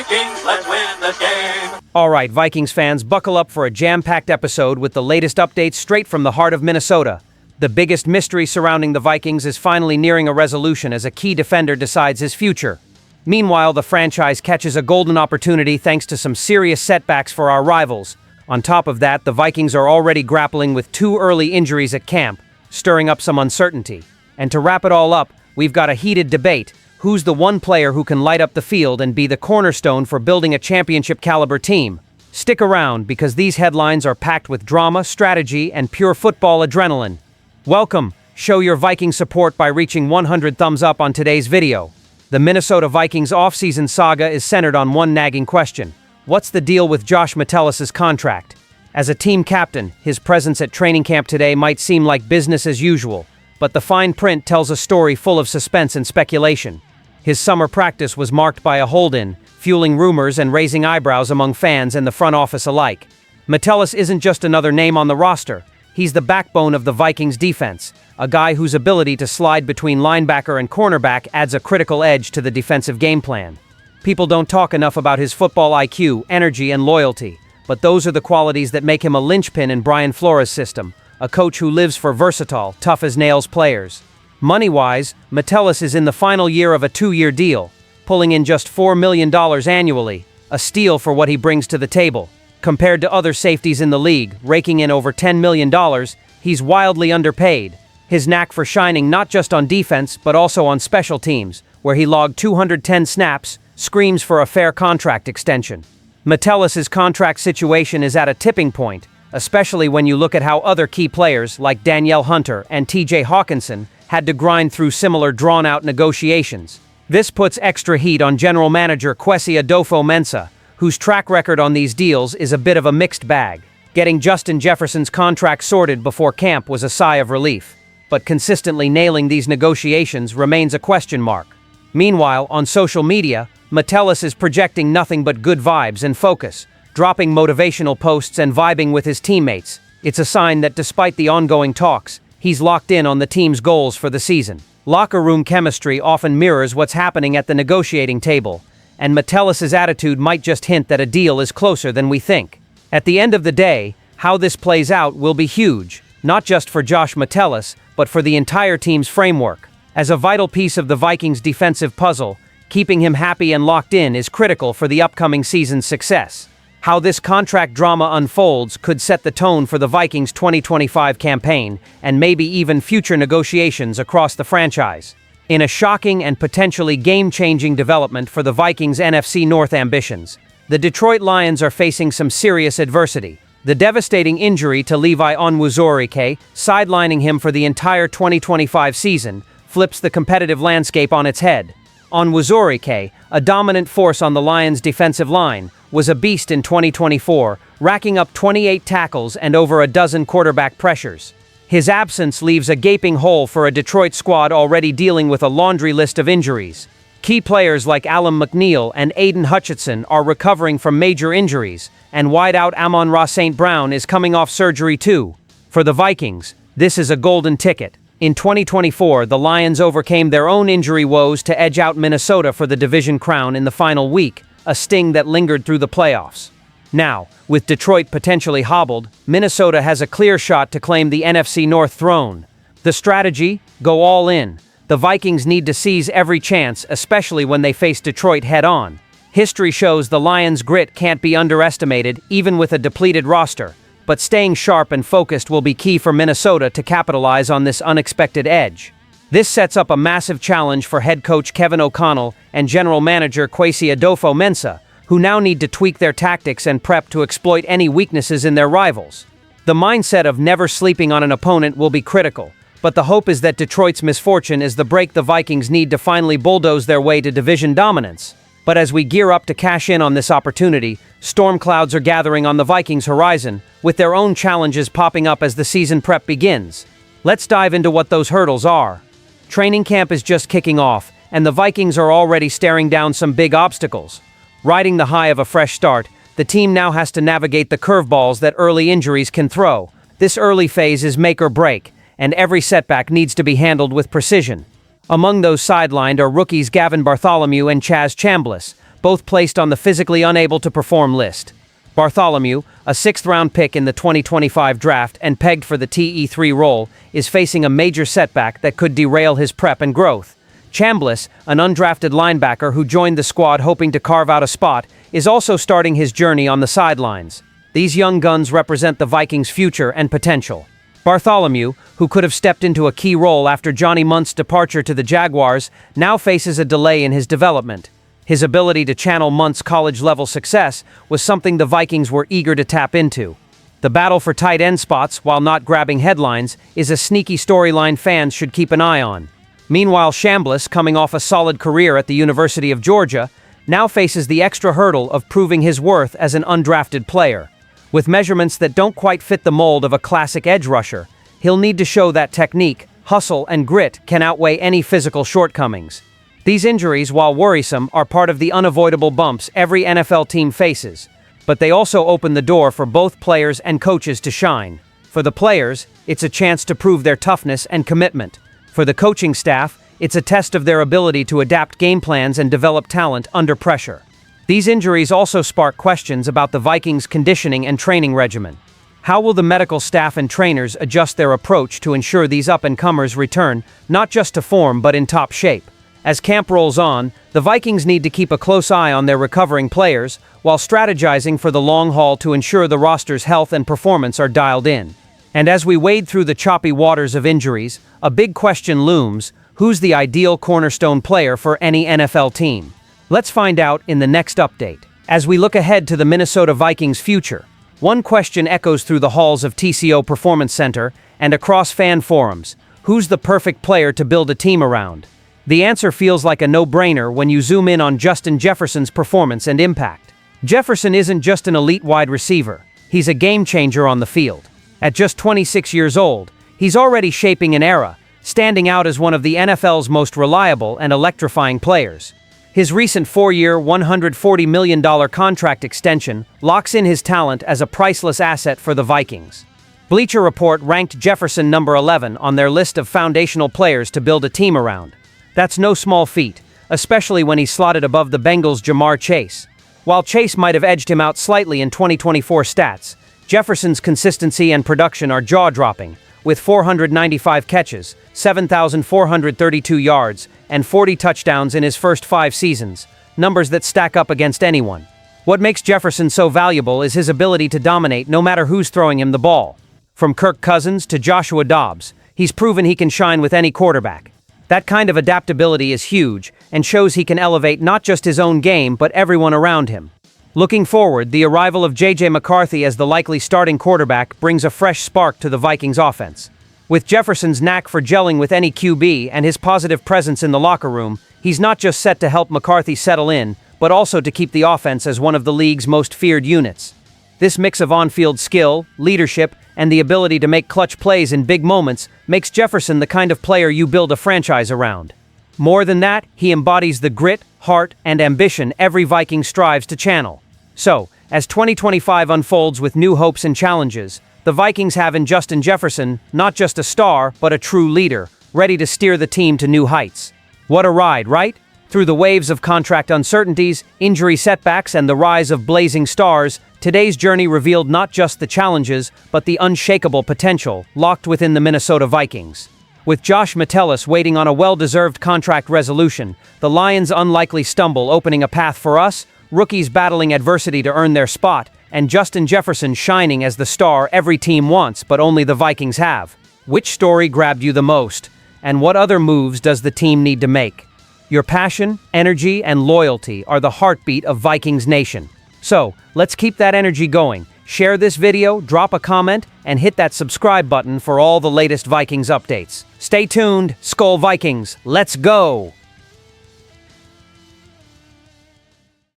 Vikings, let's win the game! All right, Vikings fans, buckle up for a jam-packed episode with the latest updates straight from the heart of Minnesota. The biggest mystery surrounding the Vikings is finally nearing a resolution as a key defender decides his future. Meanwhile, the franchise catches a golden opportunity thanks to some serious setbacks for our rivals. On top of that, the Vikings are already grappling with 2 early injuries at camp, stirring up some uncertainty. And to wrap it all up, we've got a heated debate. Who's the one player who can light up the field and be the cornerstone for building a championship-caliber team? Stick around, because these headlines are packed with drama, strategy, and pure football adrenaline. Welcome! Show your Viking support by reaching 100 thumbs up on today's video. The Minnesota Vikings offseason saga is centered on one nagging question. What's the deal with Josh Metellus' contract? As a team captain, his presence at training camp today might seem like business as usual, but the fine print tells a story full of suspense and speculation. His summer practice was marked by a hold-in, fueling rumors and raising eyebrows among fans and the front office alike. Metellus isn't just another name on the roster. He's the backbone of the Vikings defense, a guy whose ability to slide between linebacker and cornerback adds a critical edge to the defensive game plan. People don't talk enough about his football IQ, energy, and loyalty, but those are the qualities that make him a linchpin in Brian Flores' system, a coach who lives for versatile, tough-as-nails players. Money-wise, Metellus is in the final year of a 2-year deal, pulling in just $4 million annually, a steal for what he brings to the table. Compared to other safeties in the league, raking in over $10 million, he's wildly underpaid. His knack for shining not just on defense, but also on special teams, where he logged 210 snaps, screams for a fair contract extension. Metellus' contract situation is at a tipping point, especially when you look at how other key players, like Danielle Hunter and TJ Hawkinson, had to grind through similar drawn-out negotiations. This puts extra heat on general manager Kwesi Adofo-Mensah, whose track record on these deals is a bit of a mixed bag. Getting Justin Jefferson's contract sorted before camp was a sigh of relief, but consistently nailing these negotiations remains a question mark. Meanwhile, on social media, Metellus is projecting nothing but good vibes and focus, dropping motivational posts and vibing with his teammates. It's a sign that despite the ongoing talks, he's locked in on the team's goals for the season. Locker room chemistry often mirrors what's happening at the negotiating table, and Metellus' attitude might just hint that a deal is closer than we think. At the end of the day, how this plays out will be huge, not just for Josh Metellus, but for the entire team's framework. As a vital piece of the Vikings' defensive puzzle, keeping him happy and locked in is critical for the upcoming season's success. How this contract drama unfolds could set the tone for the Vikings' 2025 campaign, and maybe even future negotiations across the franchise. In a shocking and potentially game-changing development for the Vikings' NFC North ambitions, the Detroit Lions are facing some serious adversity. The devastating injury to Levi Onwuzurike, sidelining him for the entire 2025 season, flips the competitive landscape on its head. Onwuzurike, a dominant force on the Lions' defensive line, was a beast in 2024, racking up 28 tackles and over a dozen quarterback pressures. His absence leaves a gaping hole for a Detroit squad already dealing with a laundry list of injuries. Key players like Alan McNeil and Aiden Hutchinson are recovering from major injuries, and wideout Amon-Ra St. Brown is coming off surgery too. For the Vikings, this is a golden ticket. In 2024, the Lions overcame their own injury woes to edge out Minnesota for the division crown in the final week, a sting that lingered through the playoffs. Now, with Detroit potentially hobbled, Minnesota has a clear shot to claim the NFC North throne. The strategy? Go all in. The Vikings need to seize every chance, especially when they face Detroit head-on. History shows the Lions' grit can't be underestimated, even with a depleted roster. But staying sharp and focused will be key for Minnesota to capitalize on this unexpected edge. This sets up a massive challenge for head coach Kevin O'Connell and general manager Kwesi Adofo-Mensah, who now need to tweak their tactics and prep to exploit any weaknesses in their rivals. The mindset of never sleeping on an opponent will be critical, but the hope is that Detroit's misfortune is the break the Vikings need to finally bulldoze their way to division dominance. But as we gear up to cash in on this opportunity, storm clouds are gathering on the Vikings' horizon, with their own challenges popping up as the season prep begins. Let's dive into what those hurdles are. Training camp is just kicking off, and the Vikings are already staring down some big obstacles. Riding the high of a fresh start, the team now has to navigate the curveballs that early injuries can throw. This early phase is make or break, and every setback needs to be handled with precision. Among those sidelined are rookies Gavin Bartholomew and Chaz Chambliss, both placed on the physically unable to perform list. Bartholomew, a sixth-round pick in the 2025 draft and pegged for the TE3 role, is facing a major setback that could derail his prep and growth. Chambliss, an undrafted linebacker who joined the squad hoping to carve out a spot, is also starting his journey on the sidelines. These young guns represent the Vikings' future and potential. Bartholomew, who could have stepped into a key role after Johnny Munt's departure to the Jaguars, now faces a delay in his development. His ability to channel Munt's college-level success was something the Vikings were eager to tap into. The battle for tight end spots, while not grabbing headlines, is a sneaky storyline fans should keep an eye on. Meanwhile, Chambliss, coming off a solid career at the University of Georgia, now faces the extra hurdle of proving his worth as an undrafted player. With measurements that don't quite fit the mold of a classic edge rusher, he'll need to show that technique, hustle, and grit can outweigh any physical shortcomings. These injuries, while worrisome, are part of the unavoidable bumps every NFL team faces, but they also open the door for both players and coaches to shine. For the players, it's a chance to prove their toughness and commitment. For the coaching staff, it's a test of their ability to adapt game plans and develop talent under pressure. These injuries also spark questions about the Vikings' conditioning and training regimen. How will the medical staff and trainers adjust their approach to ensure these up-and-comers return, not just to form but in top shape? As camp rolls on, the Vikings need to keep a close eye on their recovering players while strategizing for the long haul to ensure the roster's health and performance are dialed in. And as we wade through the choppy waters of injuries, a big question looms: who's the ideal cornerstone player for any NFL team? Let's find out in the next update. As we look ahead to the Minnesota Vikings' future, one question echoes through the halls of TCO Performance Center and across fan forums: who's the perfect player to build a team around? The answer feels like a no-brainer when you zoom in on Justin Jefferson's performance and impact. Jefferson isn't just an elite wide receiver, he's a game-changer on the field. At just 26 years old, he's already shaping an era, standing out as one of the NFL's most reliable and electrifying players. His recent 4-year, $140 million contract extension locks in his talent as a priceless asset for the Vikings. Bleacher Report ranked Jefferson number 11 on their list of foundational players to build a team around. That's no small feat, especially when he's slotted above the Bengals' Jamar Chase. While Chase might have edged him out slightly in 2024 stats, Jefferson's consistency and production are jaw-dropping, with 495 catches, 7,432 yards, and 40 touchdowns in his first 5 seasons, numbers that stack up against anyone. What makes Jefferson so valuable is his ability to dominate no matter who's throwing him the ball. From Kirk Cousins to Joshua Dobbs, he's proven he can shine with any quarterback. That kind of adaptability is huge and shows he can elevate not just his own game but everyone around him. Looking forward, the arrival of J.J. McCarthy as the likely starting quarterback brings a fresh spark to the Vikings' offense. With Jefferson's knack for gelling with any QB and his positive presence in the locker room, he's not just set to help McCarthy settle in, but also to keep the offense as one of the league's most feared units. This mix of on-field skill, leadership, and the ability to make clutch plays in big moments makes Jefferson the kind of player you build a franchise around. More than that, he embodies the grit, heart, and ambition every Viking strives to channel. So, as 2025 unfolds with new hopes and challenges, the Vikings have in Justin Jefferson not just a star, but a true leader, ready to steer the team to new heights. What a ride, right? Through the waves of contract uncertainties, injury setbacks, and the rise of blazing stars, today's journey revealed not just the challenges, but the unshakable potential locked within the Minnesota Vikings. With Josh Metellus waiting on a well-deserved contract resolution, the Lions' unlikely stumble opening a path for us, rookies battling adversity to earn their spot, and Justin Jefferson shining as the star every team wants but only the Vikings have. Which story grabbed you the most? And what other moves does the team need to make? Your passion, energy, and loyalty are the heartbeat of Vikings Nation. So, let's keep that energy going. Share this video, drop a comment, and hit that subscribe button for all the latest Vikings updates. Stay tuned, SKOL Vikings, let's go!